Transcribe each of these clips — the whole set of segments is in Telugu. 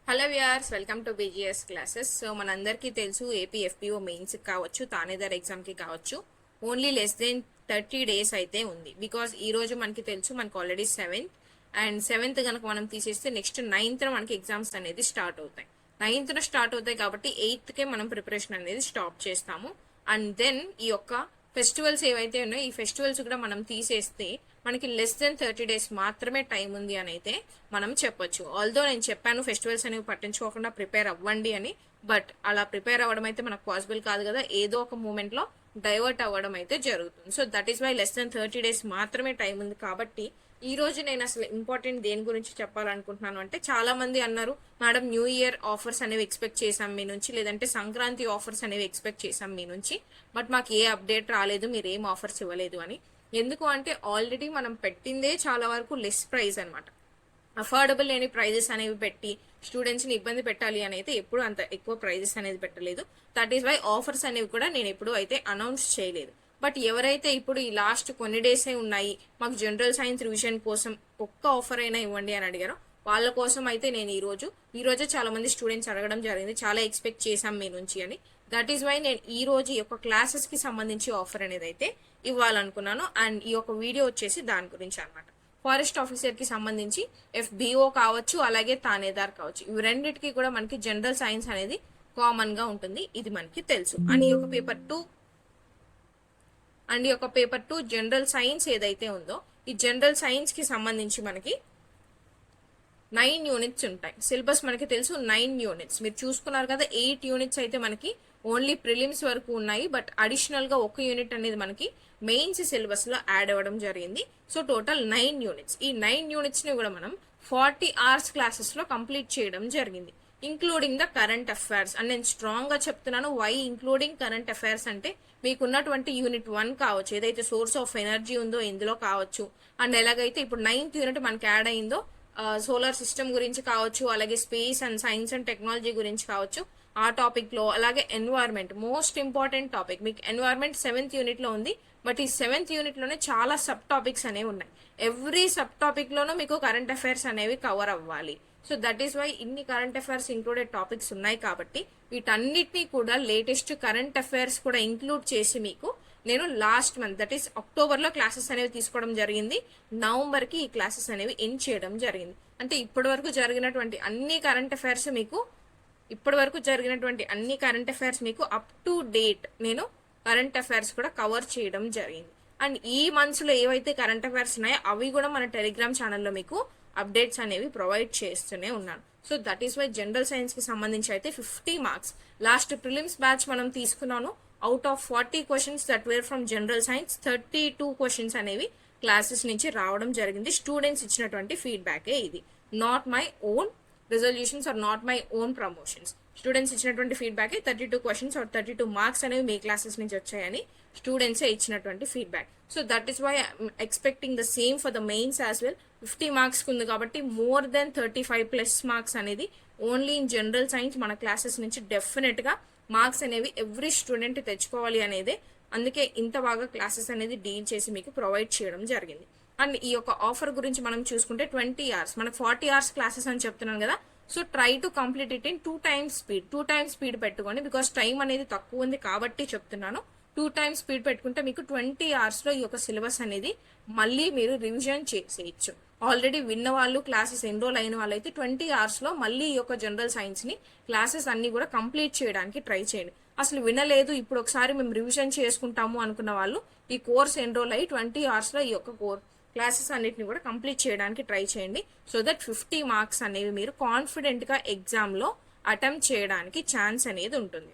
Hello viewers, welcome to BGS classes. So మనందరికీ తెలుసు ఏపీ ఎఫ్పిఓ మెయిన్స్కి కావచ్చు, తానేదార్ ఎగ్జామ్కి కావచ్చు, ఓన్లీ లెస్ దెన్ 30 days అయితే ఉంది. బికాజ్ ఈ రోజు మనకి తెలుసు మనకు ఆల్రెడీ 7th అండ్ 7th కనుక మనం తీసేస్తే నెక్స్ట్ 9th మనకి ఎగ్జామ్స్ అనేది స్టార్ట్ అవుతాయి. 9th స్టార్ట్ అవుతాయి కాబట్టి 8thకే మనం ప్రిపరేషన్ అనేది స్టాప్ చేస్తాము. అండ్ దెన్ ఈ యొక్క ఫెస్టివల్స్ ఏవైతే ఉన్నాయో ఈ ఫెస్టివల్స్ కూడా మనం తీసేస్తే మనకి లెస్ దెన్ 30 days మాత్రమే టైం ఉంది అని అయితే మనం చెప్పొచ్చు. ఆల్దో నేను చెప్పాను ఫెస్టివల్స్ అనేవి పట్టించుకోకుండా ప్రిపేర్ అవ్వండి అని, బట్ అలా ప్రిపేర్ అవ్వడం అయితే మనకు పాసిబుల్ కాదు కదా, ఏదో ఒక మూమెంట్ లో డైవర్ట్ అవ్వడం అయితే జరుగుతుంది. So that is why less than 30 days మాత్రమే టైం ఉంది. కాబట్టి ఈ రోజు నేను అసలు ఇంపార్టెంట్ దేని గురించి చెప్పాలనుకుంటున్నాను అంటే, చాలా మంది అన్నారు మేడం న్యూ ఇయర్ ఆఫర్స్ అనేవి ఎక్స్పెక్ట్ చేసాం మీ నుంచి, లేదంటే సంక్రాంతి ఆఫర్స్ అనేవి ఎక్స్పెక్ట్ చేసాం మీ నుంచి, బట్ మాకు ఏ అప్డేట్ రాలేదు, మీరు ఏం ఆఫర్స్ ఇవ్వలేదు అని. ఎందుకు అంటే ఆల్రెడీ మనం పెట్టిందే చాలా వరకు లెస్ ప్రైస్ అనమాట. అఫోర్డబుల్ లేని ప్రైజెస్ అనేవి పెట్టి స్టూడెంట్స్ని ఇబ్బంది పెట్టాలి అని అయితే ఎప్పుడు అంత ఎక్కువ ప్రైజెస్ అనేది పెట్టలేదు. దట్ ఈస్ వై ఆఫర్స్ అనేవి కూడా నేను ఎప్పుడు అయితే అనౌన్స్ చేయలేదు. బట్ ఎవరైతే ఇప్పుడు ఈ లాస్ట్ కొన్ని డేసే ఉన్నాయి, మాకు జనరల్ సైన్స్ రివిజన్ కోసం ఒక్క ఆఫర్ అయినా ఇవ్వండి అని అడిగారో వాళ్ళ కోసం అయితే నేను ఈ రోజే చాలా మంది స్టూడెంట్స్ అడగడం జరిగింది, చాలా ఎక్స్పెక్ట్ చేసాం మీ నుంచి అని. దట్ ఈస్ వై నేను ఈ రోజు ఈ యొక్క క్లాసెస్ కి సంబంధించి ఆఫర్ అనేది అయితే ఇవ్వాలనుకున్నాను. అండ్ ఈ యొక్క వీడియో వచ్చేసి దాని గురించి అనమాట. ఫారెస్ట్ ఆఫీసర్ కి సంబంధించి FBO కావచ్చు, అలాగే తానేదార్ కావచ్చు, ఇవి రెండింటికి కూడా మనకి జనరల్ సైన్స్ అనేది కామన్ గా ఉంటుంది, ఇది మనకి తెలుసు. అండ్ ఈ యొక్క పేపర్ 2 జనరల్ సైన్స్ ఏదైతే ఉందో ఈ జనరల్ సైన్స్ కి సంబంధించి మనకి 9 యూనిట్స్ ఉంటాయి. సిలబస్ మనకి తెలుసు 9 యూనిట్స్. మీరు చూసుకున్నారు కదా, 8 యూనిట్స్ అయితే మనకి ఓన్లీ ప్రిలిమ్స్ వరకు ఉన్నాయి, బట్ అడిషనల్ గా ఒక యూనిట్ అనేది మనకి మెయిన్స్ సిలబస్ లో యాడ్ అవ్వడం జరిగింది. So total 9 units. ఈ 9 యూనిట్స్ ని కూడా మనం 40 hours క్లాసెస్ లో కంప్లీట్ చేయడం జరిగింది, including the current affairs. And నేను స్ట్రాంగ్ గా చెప్తున్నాను, వై ఇంక్లూడింగ్ కరెంట్ అఫైర్స్ అంటే, మీకున్నటువంటి యూనిట్ 1 కావచ్చు, ఏదైతే సోర్స్ ఆఫ్ ఎనర్జీ ఉందో ఇందులో కావచ్చు, అండ్ ఎలాగైతే ఇప్పుడు 9th యూనిట్ మనకి యాడ్ అయిందో సోలార్ సిస్టమ్ గురించి కావచ్చు, అలాగే space and science and technology గురించి కావచ్చు ఆ టాపిక్ లో, అలాగే ఎన్వైర్న్మెంట్ మోస్ట్ ఇంపార్టెంట్ టాపిక్. మీకు ఎన్వైర్న్మెంట్ 7th యూనిట్ లో ఉంది, బట్ ఈ 7th యూనిట్ లోనే చాలా సబ్ టాపిక్స్ అనేవి ఉన్నాయి. ఎవ్రీ సబ్ టాపిక్ లోనూ మీకు కరెంట్ అఫైర్స్ అనేవి కవర్ అవ్వాలి. సో దట్ ఈస్ వై ఇన్ని కరెంట్ అఫైర్స్ ఇంక్లూడెడ్ టాపిక్స్ ఉన్నాయి. కాబట్టి వీటన్నిటినీ కూడా లేటెస్ట్ కరెంట్ అఫైర్స్ కూడా ఇంక్లూడ్ చేసి మీకు నేను last month, that is October లో క్లాసెస్ అనేవి తీసుకోవడం జరిగింది. November కి ఈ క్లాసెస్ అనేవి ఎండ్ చేయడం జరిగింది. అంటే ఇప్పటి వరకు జరిగినటువంటి అన్ని కరెంట్ అఫైర్స్ మీకు అప్ టు డేట్ నేను కరెంట్ అఫైర్స్ కూడా కవర్ చేయడం జరిగింది. అండ్ ఈ మంత్స్ లో ఏవైతే కరెంట్ అఫైర్స్ ఉన్నాయో అవి కూడా మన టెలిగ్రామ్ ఛానల్లో మీకు అప్డేట్స్ అనేవి ప్రొవైడ్ చేస్తూనే ఉన్నాను. So that is why general science కి సంబంధించి అయితే 50 marks లాస్ట్ ప్రిలిమ్స్ బ్యాచ్ మనం తీసుకున్నాను. Out of 40 questions that were from general science, 32 questions అనేవి క్లాసెస్ నుంచి రావడం జరిగింది. స్టూడెంట్స్ ఇచ్చినటువంటి ఫీడ్బ్యాకే ఇది, not my own resolutions or not my own promotions. Students ఇచ్చినటువంటి ఫీడ్బ్యాక్ 32 questions ఆర్ 32 marks అనేవి మీ క్లాసెస్ నుంచి వచ్చాయని స్టూడెంట్సే ఇచ్చినటువంటి feedback. So that is why I'm expecting the same for the mains as well. 50 marks ఉంది కాబట్టి మోర్ దెన్ 35+ marks అనేది ఓన్లీ ఇన్ జనరల్ సైన్స్ మన క్లాసెస్ నుంచి డెఫినెట్ గా మార్క్స్ అనేవి ఎవ్రీ స్టూడెంట్ తెచ్చుకోవాలి అనేది, అందుకే ఇంత బాగా క్లాసెస్ అనేది డీల్ చేసి మీకు ప్రొవైడ్ చేయడం జరిగింది. అండ్ ఈ యొక్క ఆఫర్ గురించి మనం చూసుకుంటే 20 hours, మనకు 40 hours క్లాసెస్ అని చెప్తున్నాను కదా. So try to complete it in 2 times speed పెట్టుకోండి. బికాస్ టైం అనేది తక్కువ ఉంది కాబట్టి చెప్తున్నాను. 2 times స్పీడ్ పెట్టుకుంటే మీకు 20 hours లో ఈ యొక్క సిలబస్ అనేది మళ్ళీ మీరు రివిజన్ చేసేయచ్చు. ఆల్రెడీ విన్న వాళ్ళు, క్లాసెస్ ఎన్రోల్ అయిన వాళ్ళు అయితే 20 hours లో మళ్ళీ ఈ యొక్క జనరల్ సైన్స్ ని క్లాసెస్ అన్ని కూడా కంప్లీట్ చేయడానికి ట్రై చేయండి. అసలు వినలేదు, ఇప్పుడు ఒకసారి మేము రివిజన్ చేసుకుంటాము అనుకున్న వాళ్ళు ఈ కోర్స్ ఎన్రోల్ అయ్యి 20 hours లో ఈ యొక్క క్లాసెస్ అన్నిటిని కూడా కంప్లీట్ చేయడానికి ట్రై చేయండి. సో దట్ 50 marks అనేవి మీరు కాన్ఫిడెంట్ గా ఎగ్జామ్ లో అటెంప్ట్ చేయడానికి ఛాన్స్ అనేది ఉంటుంది.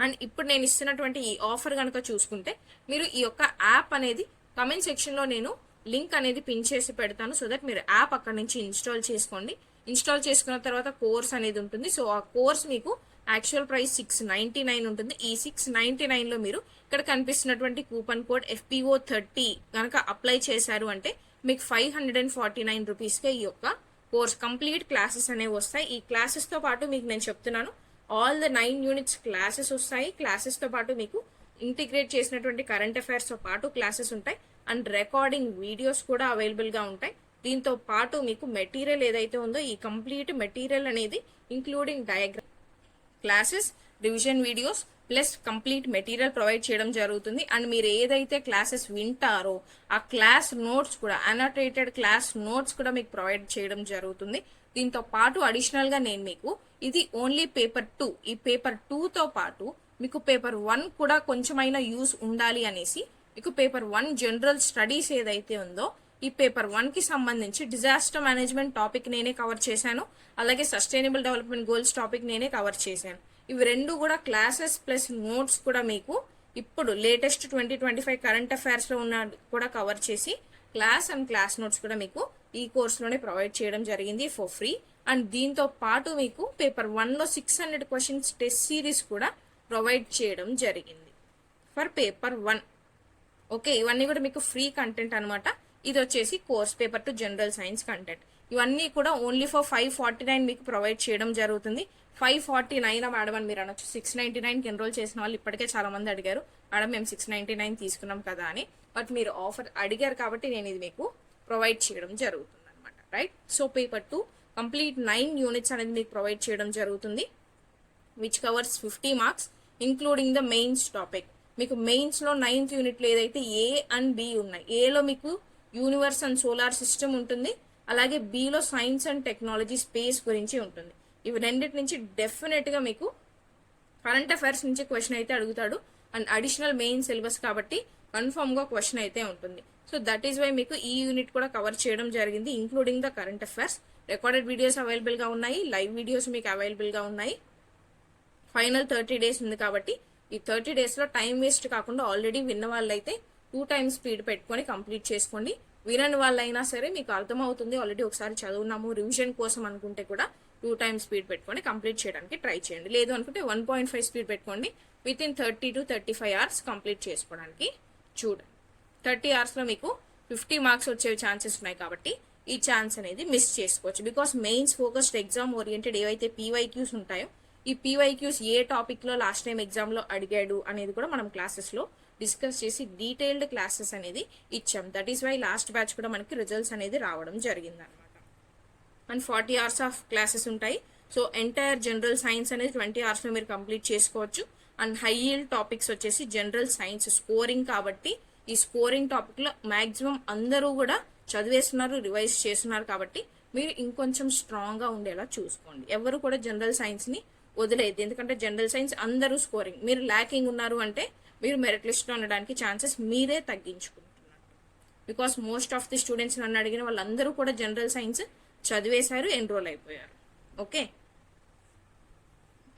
అండ్ ఇప్పుడు నేను ఇస్తున్నటువంటి ఈ ఆఫర్ కనుక చూసుకుంటే, మీరు ఈ యొక్క యాప్ అనేది కమెంట్ సెక్షన్ లో నేను లింక్ అనేది పిన్ చేసి పెడతాను. సో దట్ మీరు యాప్ అక్కడ నుంచి ఇన్స్టాల్ చేసుకోండి. ఇన్స్టాల్ చేసుకున్న తర్వాత కోర్స్ అనేది ఉంటుంది. సో ఆ కోర్స్ మీకు యాక్చువల్ ప్రైస్ 699 ఉంటుంది. ఈ 699 లో మీరు ఇక్కడ కనిపిస్తున్నటువంటి కూపన్ కోడ్ FPO30 కనుక అప్లై చేశారు అంటే మీకు 549 రూపీస్కే ఈ యొక్క కోర్స్ కంప్లీట్ క్లాసెస్ అనేవి వస్తాయి. ఈ క్లాసెస్ తో పాటు మీకు నేను చెప్తున్నాను, ఆల్ ద 9 యూనిట్స్ క్లాసెస్ వస్తాయి. క్లాసెస్ తో పాటు మీకు ఇంటిగ్రేట్ చేసినటువంటి కరెంట్ అఫైర్స్ తో పాటు క్లాసెస్ ఉంటాయి. అండ్ రికార్డింగ్ వీడియోస్ కూడా అవైలబుల్ గా ఉంటాయి. దీంతో పాటు మీకు మెటీరియల్ ఏదైతే ఉందో ఈ కంప్లీట్ మెటీరియల్ అనేది including diagram, classes, revision videos plus complete material provide చేయడం జరుగుతుంది. అండ్ మీరు ఏదైతే క్లాసెస్ వింటారో ఆ క్లాస్ నోట్స్ కూడా, అనోటేటెడ్ క్లాస్ నోట్స్ కూడా మీకు ప్రొవైడ్ చేయడం జరుగుతుంది. దీంతో పాటు అడిషనల్గా నేను మీకు ఇది ఓన్లీ పేపర్ 2, ఈ పేపర్ 2తో పాటు మీకు పేపర్ 1 కూడా కొంచెమైనా యూజ్ ఉండాలి అనేసి మీకు పేపర్ 1 జనరల్ స్టడీస్ ఏదైతే ఉందో ఈ పేపర్ 1కి సంబంధించి డిజాస్టర్ మేనేజ్మెంట్ టాపిక్ నేనే కవర్ చేశాను, అలాగే సస్టైనబుల్ డెవలప్మెంట్ గోల్స్ టాపిక్ నేనే కవర్ చేశాను. ఇవి రెండు కూడా క్లాసెస్ ప్లస్ నోట్స్ కూడా మీకు ఇప్పుడు లేటెస్ట్ 2025 కరెంట్ అఫైర్స్లో ఉన్న కూడా కవర్ చేసి క్లాస్ అండ్ క్లాస్ నోట్స్ కూడా మీకు ఈ కోర్సులోనే ప్రొవైడ్ చేయడం జరిగింది ఫర్ ఫ్రీ. అండ్ దీంతో పాటు మీకు పేపర్ 1లో 600 క్వశ్చన్స్ టెస్ట్ సిరీస్ కూడా ప్రొవైడ్ చేయడం జరిగింది ఫర్ పేపర్ 1. ఓకే, ఇవన్నీ కూడా మీకు ఫ్రీ కంటెంట్ అనమాట. ఇది వచ్చేసి course paper 2 general science content. ఇవన్నీ కూడా ఓన్లీ ఫర్ 549 మీకు ప్రొవైడ్ చేయడం జరుగుతుంది. 549 మేడం అని మీరు అనొచ్చు. 699కి ఎన్రోల్ చేసిన వాళ్ళు ఇప్పటికే చాలా మంది అడిగారు, మేడం మేము 699 తీసుకున్నాం కదా అని. బట్ మీరు ఆఫర్ అడిగారు కాబట్టి నేను ఇది మీకు ప్రొవైడ్ చేయడం జరుగుతుంది అనమాట, right. So paper 2 complete 9 units అనేది మీకు ప్రొవైడ్ చేయడం జరుగుతుంది, which covers 50 marks including the mains topic. మీకు మెయిన్స్లో 9th యూనిట్లో ఏదైతే ఏ అండ్ బి ఉన్నాయి, ఏలో మీకు యూనివర్స్ అండ్ సోలార్ సిస్టమ్ ఉంటుంది, అలాగే below science and technology space గురించి ఉంటుంది. ఇవి రెండింటి నుంచి డెఫినెట్గా మీకు కరెంట్ అఫైర్స్ నుంచి క్వశ్చన్ అయితే అడుగుతాడు. అండ్ అడిషనల్ మెయిన్ సిలబస్ కాబట్టి కన్ఫర్మ్గా క్వశ్చన్ అయితే ఉంటుంది. సో దట్ ఈస్ వై మీకు ఈ యూనిట్ కూడా కవర్ చేయడం జరిగింది, including the current affairs. Recorded videos అవైలబుల్గా ఉన్నాయి, లైవ్ వీడియోస్ మీకు అవైలబుల్గా ఉన్నాయి. ఫైనల్ 30 days ఉంది కాబట్టి ఈ 30 daysలో టైం వేస్ట్ కాకుండా ఆల్రెడీ విన్న వాళ్ళైతే 2 times స్పీడ్ పెట్టుకొని కంప్లీట్ చేసుకోండి. వినని వాళ్ళైనా సరే మీకు అర్థమవుతుంది, ఆల్రెడీ ఒకసారి చదువున్నాము రివిజన్ కోసం అనుకుంటే కూడా 2 times స్పీడ్ పెట్టుకొని కంప్లీట్ చేయడానికి ట్రై చేయండి. లేదు అనుకుంటే 1.5 స్పీడ్ పెట్టుకోండి. With in 30 to 35 hours complete చేసుకోవడానికి చూడండి. 30 hours మీకు 50 మార్క్స్ వచ్చే ఛాన్సెస్ ఉన్నాయి కాబట్టి ఈ ఛాన్స్ అనేది మిస్ చేసుకోవచ్చు. Because mains focused exam oriented ఏవైతే పీవైక్యూస్ ఉంటాయో ఈ పీవైక్యూస్ ఏ టాపిక్లో లాస్ట్ టైం ఎగ్జామ్లో అడిగాడు అనేది కూడా మనం క్లాసెస్లో డిస్కస్ చేసి డీటెయిల్డ్ క్లాసెస్ అనేది ఇచ్చాం. That is why last batch కూడా మనకి రిజల్ట్స్ అనేది రావడం జరిగింది అనమాట. అండ్ 40 hours ఆఫ్ క్లాసెస్ ఉంటాయి. సో ఎంటైర్ జనరల్ సైన్స్ అనేది 20 hours మీరు కంప్లీట్ చేసుకోవచ్చు. అండ్ హై ఈల్డ్ టాపిక్స్ వచ్చేసి జనరల్ సైన్స్ స్కోరింగ్ కాబట్టి ఈ స్కోరింగ్ టాపిక్లో మ్యాక్సిమం అందరూ కూడా చదివేస్తున్నారు, రివైజ్ చేస్తున్నారు కాబట్టి మీరు ఇంకొంచెం స్ట్రాంగ్గా ఉండేలా చూసుకోండి. ఎవరు కూడా జనరల్ సైన్స్ని వదిలేదు, ఎందుకంటే జనరల్ సైన్స్ అందరూ స్కోరింగ్, మీరు ల్యాకింగ్ ఉన్నారు అంటే మీరు మెరిట్ లిస్ట్లో ఉండడానికి ఛాన్సెస్ మీరే తగ్గించుకుంటున్నారు. Because most of the students నన్ను అడిగిన వాళ్ళందరూ కూడా జనరల్ సైన్స్ చదివేశారు, ఎన్రోల్ అయిపోయారు. ఓకే,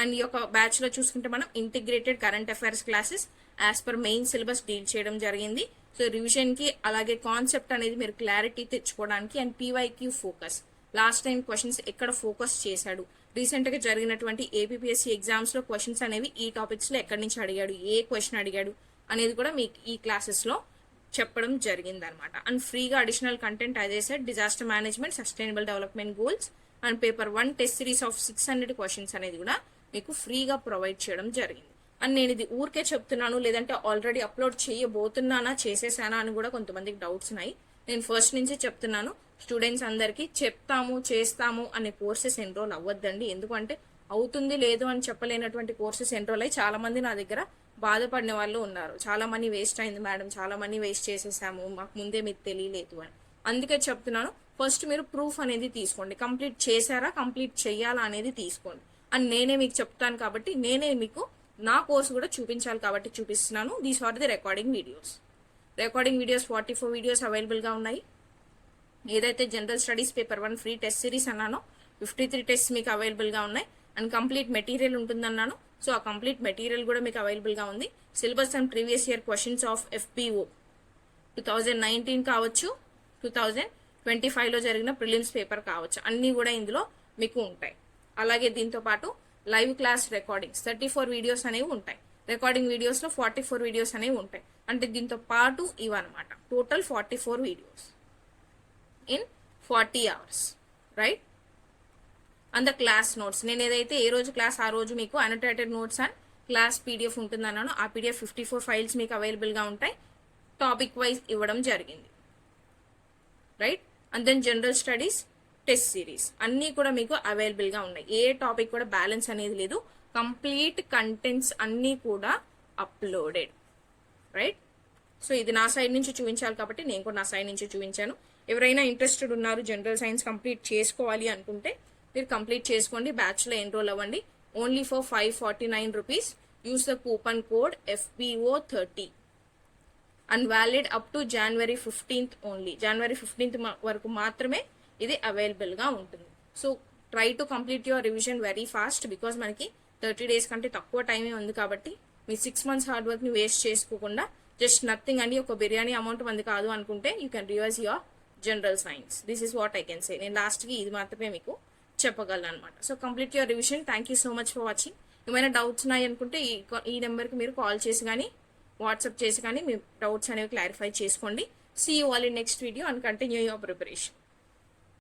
అండ్ ఈ యొక్క బ్యాచ్లో చూసుకుంటే మనం integrated current affairs classes as per main syllabus deal చేయడం జరిగింది. సో రివిజన్కి అలాగే కాన్సెప్ట్ అనేది మీరు క్లారిటీ తెచ్చుకోవడానికి and PYQ focus, last time questions ఎక్కడ ఫోకస్ చేశాడు, రీసెంట్గా జరిగినటువంటి ఏపీపీఎస్సీ ఎగ్జామ్స్లో క్వశ్చన్స్ అనేవి ఈ టాపిక్స్లో ఎక్కడి నుంచి అడిగాడు, ఏ క్వశ్చన్ అడిగాడు అనేది కూడా మీకు ఈ క్లాసెస్లో చెప్పడం జరిగింది అనమాట. అండ్ ఫ్రీగా అడిషనల్ కంటెంట్ అదే set disaster management, sustainable development goals and paper 1 test series of 600 questions అనేది కూడా మీకు ఫ్రీగా ప్రొవైడ్ చేయడం జరిగింది. అండ్ నేను ఇది ఊరికే చెప్తున్నాను, లేదంటే ఆల్రెడీ అప్లోడ్ చేయబోతున్నానా చేసేసానా అని కూడా కొంతమందికి డౌట్స్ ఉన్నాయి. నేను ఫస్ట్ నుంచి చెప్తున్నాను, స్టూడెంట్స్ అందరికీ చెప్తాము చేస్తాము అనే కోర్సెస్ ఎన్రోల్ అవ్వద్దండి. ఎందుకంటే అవుతుంది లేదు అని చెప్పలేనటువంటి కోర్సెస్ ఎన్రోల్ అయ్యి చాలా మంది నా దగ్గర బాధపడిన వాళ్ళు ఉన్నారు. చాలా మనీ వేస్ట్ అయింది మేడం, చాలా మనీ వేస్ట్ చేసేసాము, మాకు ముందే మీకు తెలియలేదు అని. అందుకే చెప్తున్నాను, ఫస్ట్ మీరు ప్రూఫ్ అనేది తీసుకోండి, కంప్లీట్ చేశారా కంప్లీట్ చేయాలా అనేది తీసుకోండి. అండ్ నేనే మీకు చెప్తాను కాబట్టి నేనే మీకు నా కోర్స్ కూడా చూపించాలి కాబట్టి చూపిస్తున్నాను. These are the recording videos. 44 videos అవైలబుల్గా ఉన్నాయి. ఏదైతే general studies paper 1 free test series అన్నానో 53 టెస్ట్ మీకు అవైలబుల్గా ఉన్నాయి. అండ్ కంప్లీట్ మెటీరియల్ ఉంటుందన్నాను. సో ఆ కంప్లీట్ మెటీరియల్ కూడా మీకు అవైలబుల్గా ఉంది. Syllabus and previous year questions of FPO 2019 కావచ్చు, 2025లో జరిగిన ప్రిలిమ్స్ పేపర్ కావచ్చు, అన్నీ కూడా ఇందులో మీకు ఉంటాయి. అలాగే దీంతో పాటు లైవ్ క్లాస్ రికార్డింగ్స్ 34 వీడియోస్ అనేవి ఉంటాయి. రికార్డింగ్ వీడియోస్లో 44 వీడియోస్ అనేవి ఉంటాయి. అంటే దీంతో పాటు ఇవన్నమాట total 44 videos in 40 hours, right. And the class notes, నేను ఏదైతే ఏ రోజు క్లాస్ ఆ రోజు మీకు అనోటేటెడ్ నోట్స్ అండ్ క్లాస్ PDF ఉంటుందన్నాను. ఆ PDF 54 ఫైల్స్ మీకు అవైలబుల్గా ఉంటాయి. టాపిక్ వైజ్ ఇవ్వడం జరిగింది, right. And then general studies test series అన్నీ కూడా మీకు అవైలబుల్గా ఉన్నాయి. ఏ టాపిక్ కూడా బ్యాలెన్స్ అనేది లేదు. కంప్లీట్ కంటెంట్స్ అన్నీ కూడా అప్లోడెడ్, రైట్? సో ఇది నా సైడ్ నుంచి చూపించాలి కాబట్టి నేను కూడా నా సైడ్ నుంచి చూపించాను. ఎవరైనా ఇంట్రెస్టెడ్ ఉన్నారు జనరల్ సైన్స్ కంప్లీట్ చేసుకోవాలి అనుకుంటే మీరు కంప్లీట్ చేసుకోండి, బ్యాచ్లో ఎన్రోల్ అవ్వండి. Only for 549 rupees. Use the coupon code FPO30 and valid up to January 15th only. January 15th వరకు మాత్రమే ఇది అవైలబుల్గా ఉంటుంది. So try to complete your revision very fast because మనకి 30 days కంటే తక్కువ టైమే ఉంది కాబట్టి మీ 6 months హార్డ్ వర్క్ని వేస్ట్ చేసుకోకుండా జస్ట్ నథింగ్ అండి, ఒక బిర్యానీ అమౌంట్ మంది కాదు అనుకుంటే you can revise your general science. This is what I can say. నేను లాస్ట్కి ఇది మాత్రమే మీకు చెప్పగలను అనమాట. So complete your revision. Thank you so much for watching. ఏమైనా డౌట్స్ ఉన్నాయి అనుకుంటే ఈ నెంబర్కి మీరు కాల్ చేసి కానీ వాట్సాప్ చేసి కానీ మీ డౌట్స్ అనేవి క్లారిఫై చేసుకోండి. See you all in next video and continue your preparation.